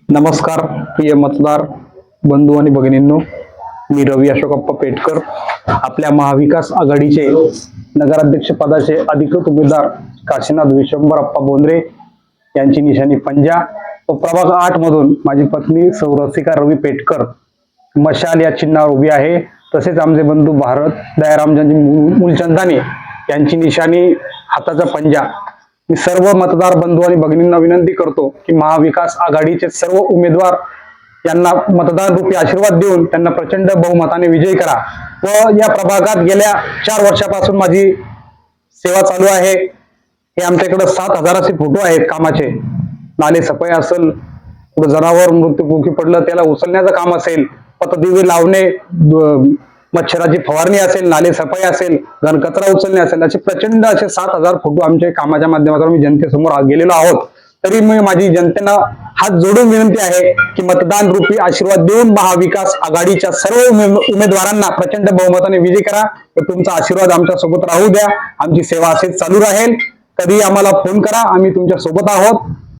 नमस्कार प्रिय मतदार बंधू आणि भगिनींनो, मी रवी अशोकप्पा पेटकर, आपल्या महाविकास आघाडीचे नगराध्यक्ष पदाचे अधिकृत उमेदवार काशीनाथ विश्वंभरप्पा बोंद्रे यांची निशाणी पंजा व प्रभाग 8 मधून माझी पत्नी सौ रसिका रवी पेटकर मशाल या चिन्हावर उभी आहे। तसेच आमचे बंधू भारत दयारामजी मूलचंदानी यांची निशाणी हाताचा पंजा। मी सर्व मतदार बंधू आणि भगिनींना विनंती करतो की महाविकास आघाडीचे सर्व उमेदवार यांना मतदान रूपी आशीर्वाद देऊन त्यांना प्रचंड बहुमताने विजयी करा व या प्रभागात गेल्या 4 वर्षापासून माझी सेवा चालू आहे। हे आमच्याकडे 7,000 असे फोटो आहेत कामाचे। नाले सफाई असेल, कुठे जनावर मृत्यूमुखी पडलं त्याला उचलण्याचं काम असेल, पथदिवे लावणे, मच्छराची फवारणी असेल, नाले सफाई असेल, घनकचरा उचलणे असेल, असे प्रचंड असे 7,000 फोटो आमच्या कामाच्या माध्यमातून मी जनतेसमोर गेलेलो आहोत। तरी मी माझी जनतेला हात जोडून विनंती आहे की मतदान रूपी आशीर्वाद देऊन महाविकास आघाडीच्या सर्व उमेदवारांना प्रचंड बहुमताने विजयी करा व तुमचा आशीर्वाद आमच्या सोबत राहू द्या। आमची सेवा अशीच चालू राहील। कधी आम्हाला फोन करा, आम्ही तुमच्या सोबत आहोत।